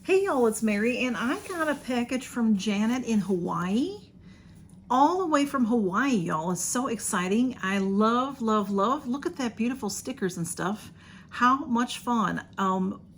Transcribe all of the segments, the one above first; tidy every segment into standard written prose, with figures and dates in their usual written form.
Hey y'all, it's Mary, and I got a package from Janet in Hawaii. All the way from Hawaii, y'all. It's so exciting. I love, love, love. Look at that beautiful stickers and stuff. How much fun.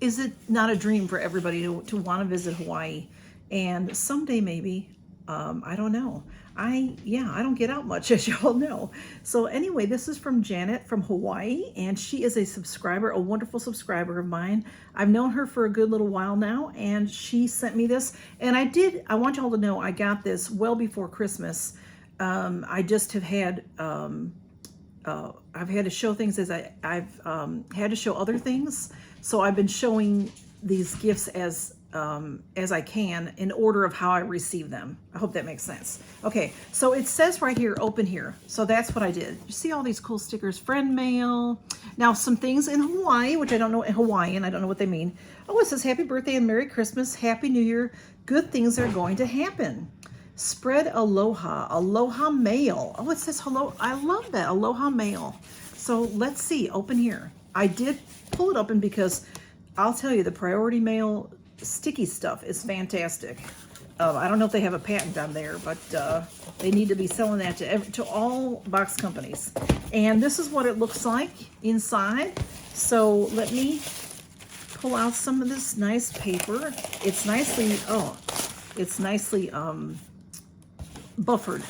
Is it not a dream for everybody to want to visit Hawaii? And someday maybe, I don't know. I don't get out much, as y'all know. So anyway, this is from Janet from Hawaii, and she is a subscriber, a wonderful subscriber of mine. I've known her for a good little while now, and she sent me this. And I want y'all to know I got this well before Christmas. I just have had, I've had to show things as I've had to show other things. So I've been showing these gifts as I can in order of how I receive them. I hope that makes sense. Okay, so it says right here, open here. So that's what I did. You see all these cool stickers, friend mail. Now some things in Hawaii, which I don't know in Hawaiian, I don't know what they mean. Oh, it says happy birthday and Merry Christmas, Happy New Year. Good things are going to happen. Spread aloha, aloha mail. Oh, it says hello. I love that, aloha mail. So let's see, open here. I did pull it open because I'll tell you, the priority mail sticky stuff is fantastic. I don't know if they have a patent on there, but they need to be selling that to all box companies. And this is what it looks like inside. So let me pull out some of this nice paper. It's nicely, buffered.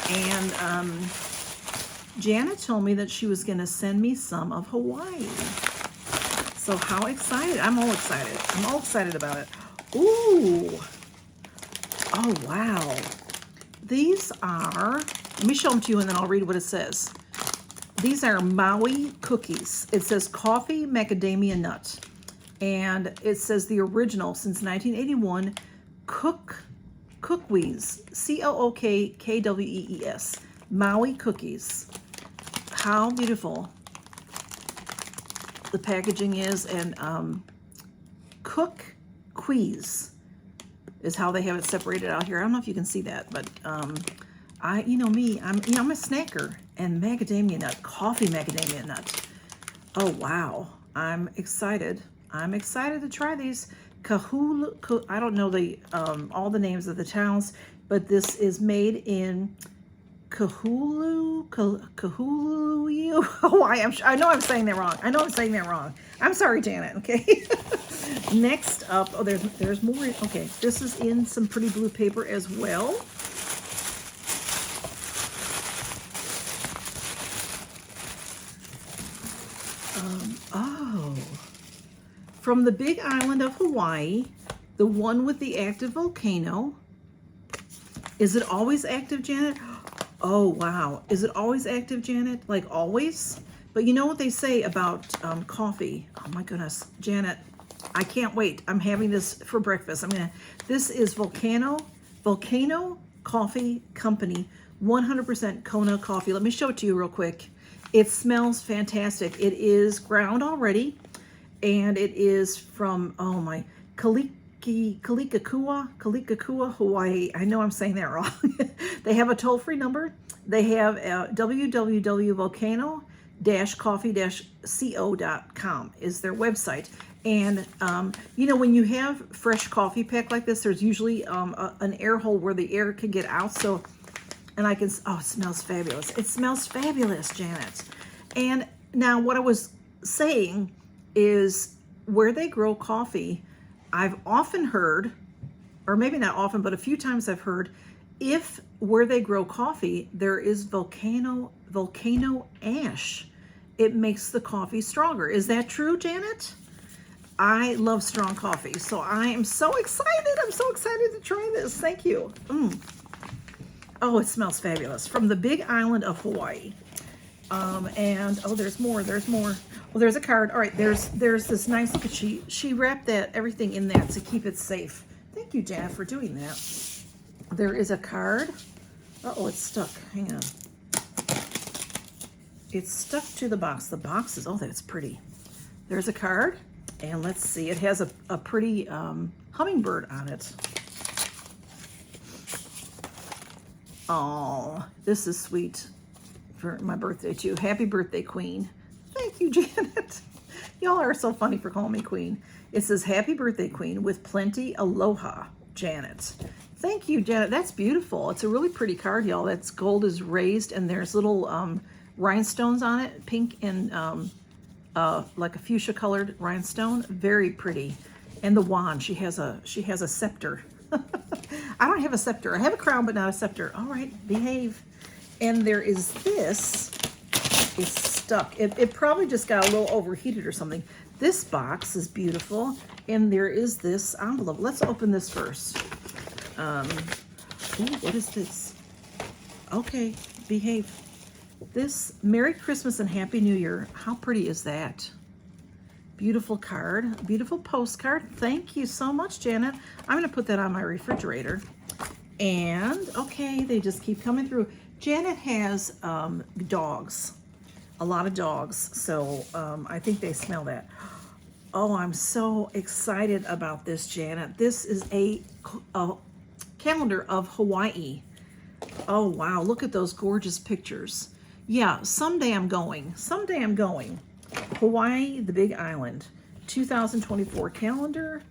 And Janet told me that she was going to send me some of Hawaii. So how excited. I'm all excited. I'm all excited about it. Ooh. Oh, wow. These are, let me show them to you and then I'll read what it says. These are Maui cookies. It says coffee macadamia nut. And it says the original since 1981, Cookwees, COOKWEES, Maui cookies. How beautiful the packaging is, and Cookwees is how they have it separated out here. I don't know if you can see that, but you know me, I'm a snacker, and macadamia nut, coffee macadamia nut. Oh wow, I'm excited. I'm excited to try these. Kahulu, I don't know the all the names of the towns, but this is made in Kahulu, Hawaii. I know I'm saying that wrong. I'm sorry, Janet. Okay. Next up, oh, there's more. Okay, this is in some pretty blue paper as well. Oh, from the Big Island of Hawaii, the one with the active volcano. Is it always active, Janet? Oh, wow. Is it always active, Janet? Like always? But you know what they say about coffee? Oh my goodness. Janet, I can't wait. I'm having this for breakfast. This is Volcano Coffee Company, 100% Kona coffee. Let me show it to you real quick. It smells fantastic. It is ground already, and it is from, oh my, Kalikakua, Hawaii. I know I'm saying that wrong. They have a toll-free number. They have www.volcano-coffee-co.com is their website. And, you know, when you have fresh coffee pack like this, there's usually an air hole where the air can get out. So, and I can, oh, it smells fabulous. It smells fabulous, Janet. And now what I was saying is where they grow coffee, I've often heard, or maybe not often, but a few times I've heard, if where they grow coffee, there is volcano ash, it makes the coffee stronger. Is that true, Janet? I love strong coffee, so I am so excited. I'm so excited to try this. Thank you. Oh, it smells fabulous. From the Big Island of Hawaii. And, oh, there's more. Well, there's a card. All right, there's this nice, look at she wrapped everything in that to keep it safe. Thank you, Janet, for doing that. There is a card. Uh-oh, it's stuck. Hang on. It's stuck to the box. The box is, oh, that's pretty. There's a card, and let's see. It has a pretty hummingbird on it. Oh, this is sweet for my birthday, too. Happy birthday, Queen. Thank you, Janet. Y'all are so funny for calling me Queen. It says, happy birthday, Queen, with plenty aloha, Janet. Thank you, Janet. That's beautiful. It's a really pretty card, y'all. That's gold is raised, and there's little rhinestones on it, pink and like a fuchsia colored rhinestone. Very pretty. And the wand, she has a scepter. I don't have a scepter. I have a crown, but not a scepter. All right, behave. And there is this. It's stuck. It probably just got a little overheated or something. This box is beautiful, and there is this envelope. Let's open this first. Ooh, what is this? Okay, behave. This Merry Christmas and Happy New Year. How pretty is that? Beautiful card, beautiful postcard. Thank you so much, Janet. I'm going to put that on my refrigerator. And okay, they just keep coming through. Janet has dogs, a lot of dogs. So I think they smell that. Oh, I'm so excited about this, Janet. This is a calendar of Hawaii. Oh, wow. Look at those gorgeous pictures. Yeah, someday I'm going. Someday I'm going. Hawaii, the Big Island, 2024 calendar.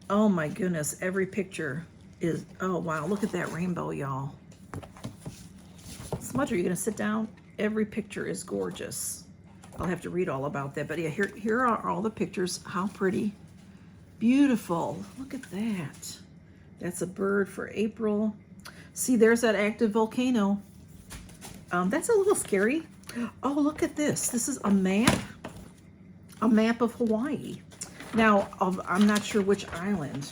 Oh my goodness, every picture is, oh wow, look at that rainbow, y'all. Smudge, are you gonna sit down? Every picture is gorgeous. I'll have to read all about that, but yeah, here are all the pictures. How pretty. Beautiful, look at that. That's a bird for April. See, there's that active volcano. That's a little scary. Oh, look at this. This is a map of Hawaii. Now, I'm not sure which island.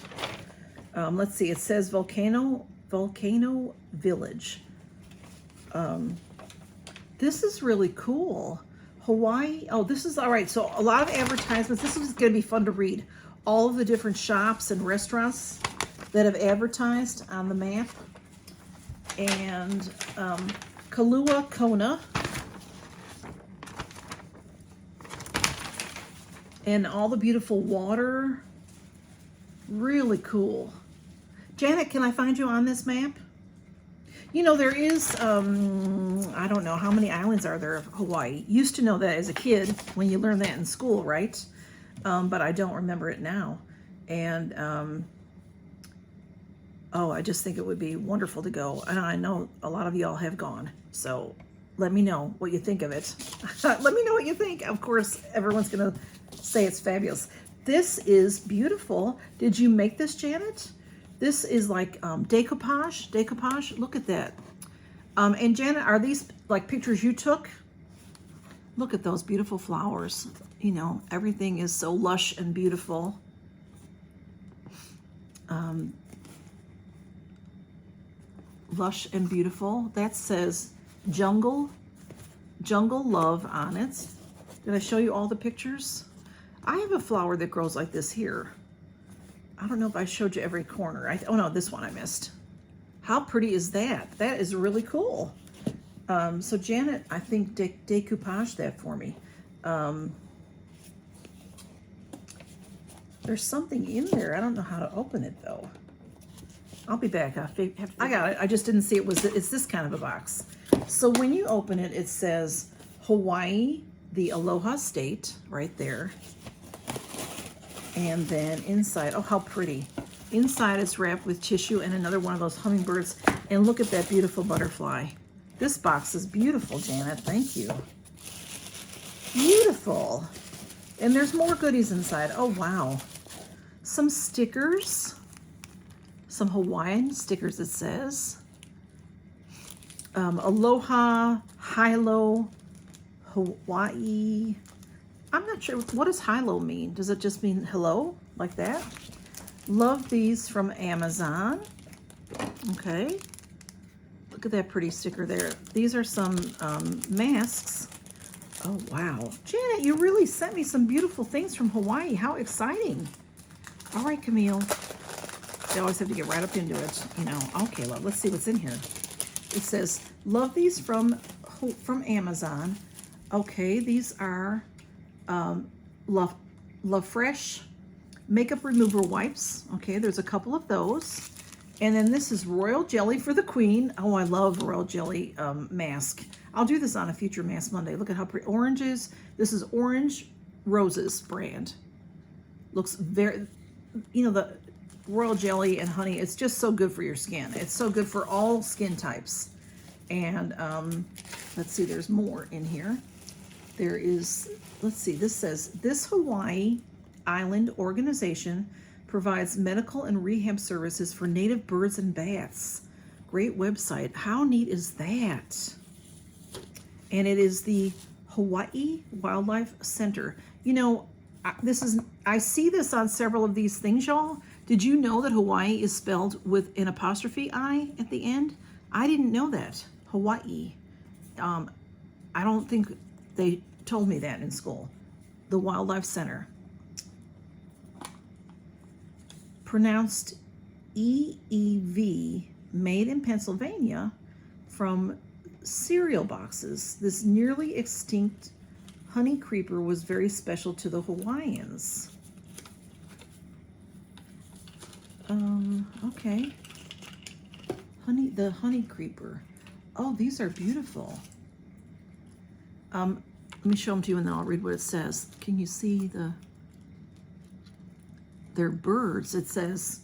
Let's see. It says Volcano Village. This is really cool. Hawaii. Oh, this is all right. So a lot of advertisements. This is going to be fun to read. All of the different shops and restaurants that have advertised on the map. And Kalua Kona. And all the beautiful water. Really cool. Janet, can I find you on this map? You know, there is, I don't know, how many islands are there of Hawaii? Used to know that as a kid when you learned that in school, right? But I don't remember it now. And, oh, I just think it would be wonderful to go. And I know a lot of y'all have gone. So let me know what you think of it. Let me know what you think. Of course, everyone's going to say it's fabulous. This is beautiful. Did you make this, Janet? This is like decoupage. Look at that. And Janet, are these like pictures you took? Look at those beautiful flowers. You know, everything is so lush and beautiful. Lush and beautiful. That says jungle love on it. Did I show you all the pictures? I have a flower that grows like this here. I don't know if I showed you every corner. Oh no, this one I missed. How pretty is that? That is really cool. So Janet, I think decoupage that for me. There's something in there. I don't know how to open it though. I'll be back. I got it. I just didn't see it's this kind of a box. So when you open it, it says Hawaii, the Aloha State, right there. And then inside, oh, how pretty. Inside it's wrapped with tissue and another one of those hummingbirds. And look at that beautiful butterfly. This box is beautiful, Janet. Thank you. Beautiful. And there's more goodies inside. Oh, wow. Some stickers. Some Hawaiian stickers, it says. Aloha, Hilo, Hawaii. I'm not sure, what does Hilo mean? Does it just mean hello, like that? Love these from Amazon. Okay. Look at that pretty sticker there. These are some masks. Oh, wow. Janet, you really sent me some beautiful things from Hawaii. How exciting. All right, Camille. They always have to get right up into it, you know. Okay, love, let's see what's in here. It says, love these from Amazon. Okay, these are Love Fresh makeup remover wipes. Okay, there's a couple of those. And then this is Royal Jelly for the Queen. Oh, I love Royal Jelly mask. I'll do this on a future Mask Monday. Look at how pretty. Oranges. This is orange Roses brand. Looks very, you know, the royal jelly and honey, it's just so good for your skin. It's so good for all skin types. And let's see, there's more in here. There is, let's see, this says, this Hawaii Island organization provides medical and rehab services for native birds and bats. Great website. How neat is that? And it is the Hawaii Wildlife Center. You know, I see this on several of these things, y'all. Did you know that Hawaii is spelled with an apostrophe I at the end? I didn't know that. Hawaii. I don't think they told me that in school. The Wildlife Center. Pronounced EEV, made in Pennsylvania from cereal boxes. This nearly extinct honey creeper was very special to the Hawaiians. Okay. The honey creeper. Oh, these are beautiful. Let me show them to you and then I'll read what it says. Can you see they're birds? It says,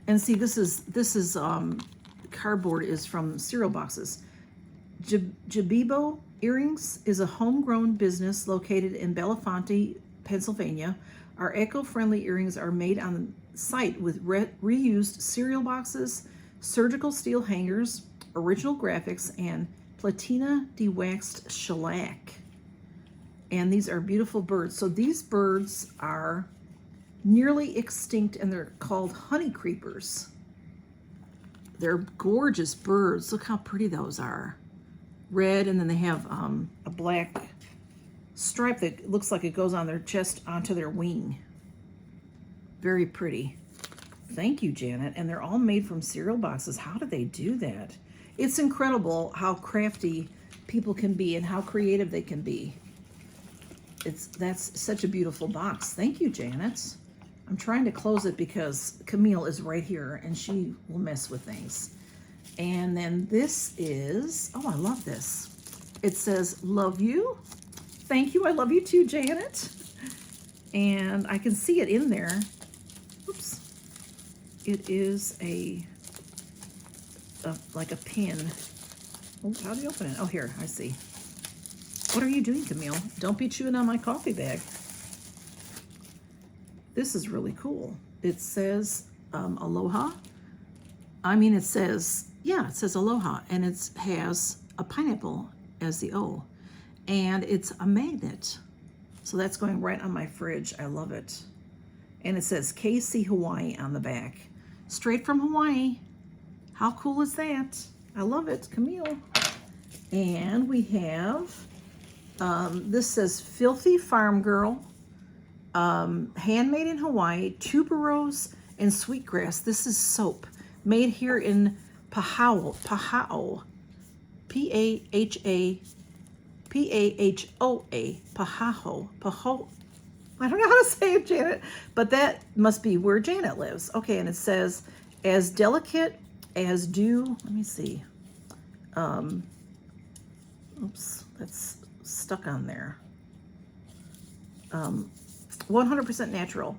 and see, this is cardboard is from cereal boxes. Jabibo Earrings is a homegrown business located in Bellefonte, Pennsylvania. Our eco-friendly earrings are made on site with reused cereal boxes, surgical steel hangers, original graphics, and platina de-waxed shellac. And these are beautiful birds. So these birds are nearly extinct and they're called honey creepers. They're gorgeous birds. Look how pretty those are. Red, and then they have a black stripe that looks like it goes on their chest onto their wing. Very pretty. Thank you, Janet. And they're all made from cereal boxes. How do they do that? It's incredible how crafty people can be and how creative they can be. That's such a beautiful box. Thank you, Janet. I'm trying to close it because Camille is right here and she will mess with things. And then this is, oh, I love this. It says, love you. Thank you. I love you too, Janet. And I can see it in there. Oops. It is like a pin. Oh, how do you open it? Oh, here, I see. What are you doing, Camille? Don't be chewing on my coffee bag. This is really cool. It says aloha. I mean, it says, yeah, it says aloha, and it has a pineapple as the O, and it's a magnet. So that's going right on my fridge. I love it. And it says KC Hawaii on the back. Straight from Hawaii. How cool is that? I love it, Camille. And we have, this says Filthy Farm Girl, handmade in Hawaii, tuberose and sweetgrass. This is soap made here in Pahao, P-A-H-O-A, Pahao. I don't know how to say it, Janet, but that must be where Janet lives. Okay, and it says, as delicate as dew, let me see. Oops, that's stuck on there. 100% natural.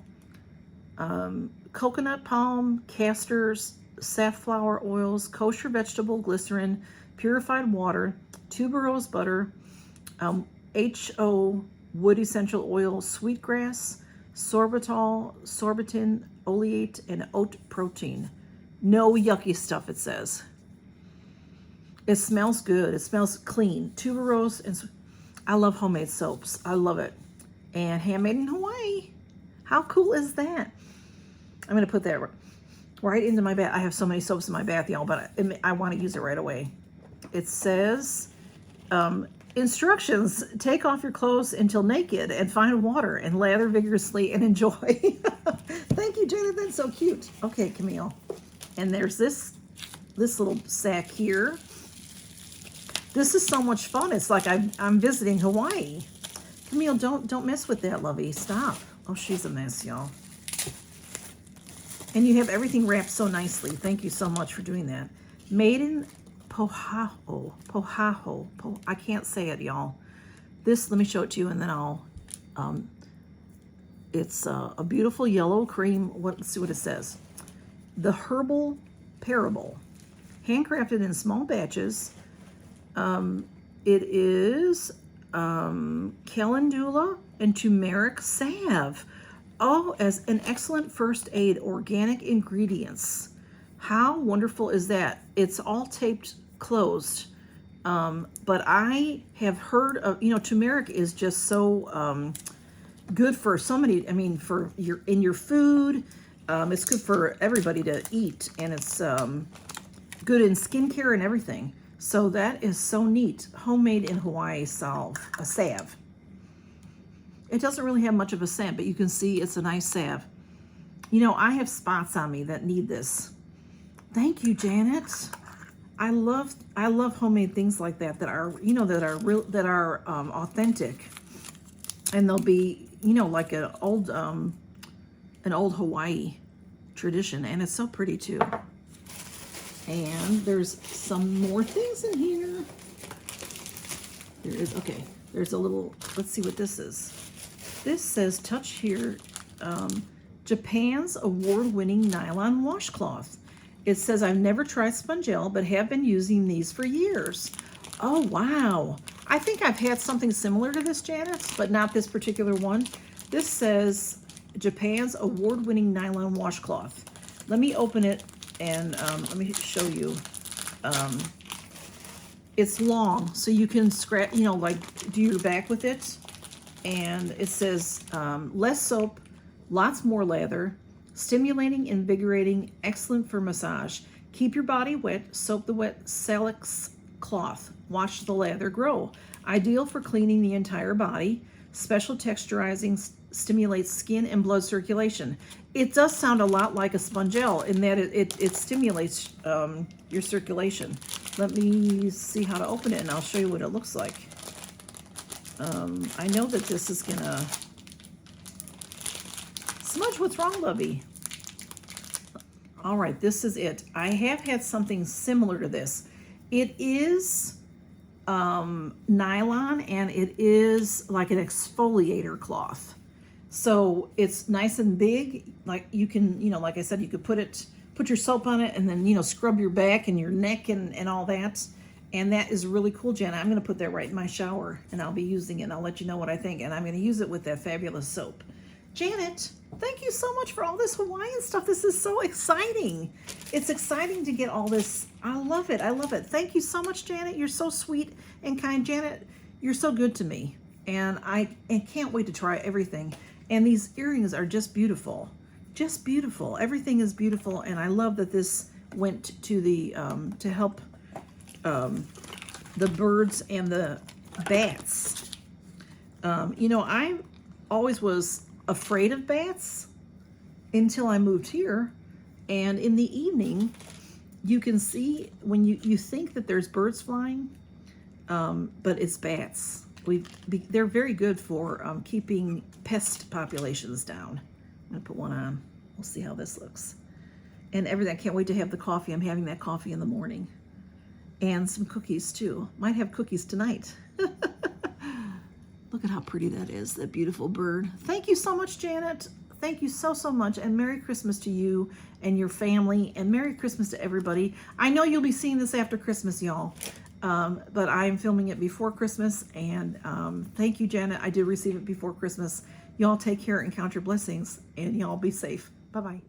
Coconut palm, castors, safflower oils, kosher vegetable glycerin, purified water, tuberose butter, HO wood essential oil, sweetgrass, sorbitol, sorbitin, oleate, and oat protein. No yucky stuff, it says. It smells good. It smells clean. Tuberose, and I love homemade soaps. I love it. And handmade in Hawaii. How cool is that? I'm going to put that right into my bath. I have so many soaps in my bath, y'all, but I want to use it right away. It says, instructions, take off your clothes until naked and find water and lather vigorously and enjoy. Thank you, Janet. That's so cute. Okay, Camille. And there's this little sack here. This is so much fun. It's like I'm visiting Hawaii. Camille, don't mess with that, lovey. Stop. Oh, she's a mess, y'all. And you have everything wrapped so nicely. Thank you so much for doing that. Made in Pohaho. I can't say it, y'all. This, let me show it to you, and then I'll It's a beautiful yellow cream. Let's see what it says. The Herbal Parable, handcrafted in small batches. It is calendula and turmeric salve. Oh, as an excellent first aid, organic ingredients. How wonderful is that? It's all taped closed. But I have heard of, turmeric is just so good for so many, I mean, for in your food. It's good for everybody to eat, and it's good in skincare and everything. So that is so neat. Homemade in Hawaii salve. It doesn't really have much of a scent, but you can see it's a nice salve. I have spots on me that need this. Thank you, Janet. I love homemade things like that are authentic, and they'll be like an old Hawaii tradition, and it's so pretty too. And there's some more things in here. There's a little, let's see what this is. This says, touch here, Japan's award-winning nylon washcloth. It says, I've never tried Spongel, but have been using these for years. Oh, wow. I think I've had something similar to this, Janet, but not this particular one. This says, Japan's award-winning nylon washcloth. Let me open it and let me show you. It's long, so you can scratch, like do your back with it. And it says, less soap, lots more lather, stimulating, invigorating, excellent for massage. Keep your body wet, soak the wet silex cloth, watch the lather grow. Ideal for cleaning the entire body. Special texturizing, stimulates skin and blood circulation. It does sound a lot like a Spongel in that it stimulates your circulation. Let me see how to open it, and I'll show you what it looks like. I know that this is gonna smudge. What's wrong, lovey? All right, this is it. I have had something similar to this. It is nylon, and it is like an exfoliator cloth. So it's nice and big. Like you can, like I said, you could put your soap on it, and then, scrub your back and your neck and all that. And that is really cool, Jenna. I'm going to put that right in my shower, and I'll be using it, and I'll let you know what I think. And I'm going to use it with that fabulous soap. Janet, thank you so much for all this Hawaiian stuff. This is so exciting. It's exciting to get all this. I love it. I love it. Thank you so much, Janet. You're so sweet and kind. Janet, you're so good to me. And I can't wait to try everything. And these earrings are just beautiful. Just beautiful. Everything is beautiful. And I love that this went to the, to help the birds and the bats. I always was afraid of bats until I moved here. And in the evening, you can see when you think that there's birds flying, but it's bats. They're very good for keeping pest populations down. I'm gonna put one on. We'll see how this looks. And everything. I can't wait to have the coffee. I'm having that coffee in the morning. And some cookies too. Might have cookies tonight. Look at how pretty that is, that beautiful bird. Thank you so much, Janet. Thank you so, so much. And Merry Christmas to you and your family. And Merry Christmas to everybody. I know you'll be seeing this after Christmas, y'all. But I'm filming it before Christmas. And thank you, Janet. I did receive it before Christmas. Y'all take care and count your blessings. And y'all be safe. Bye-bye.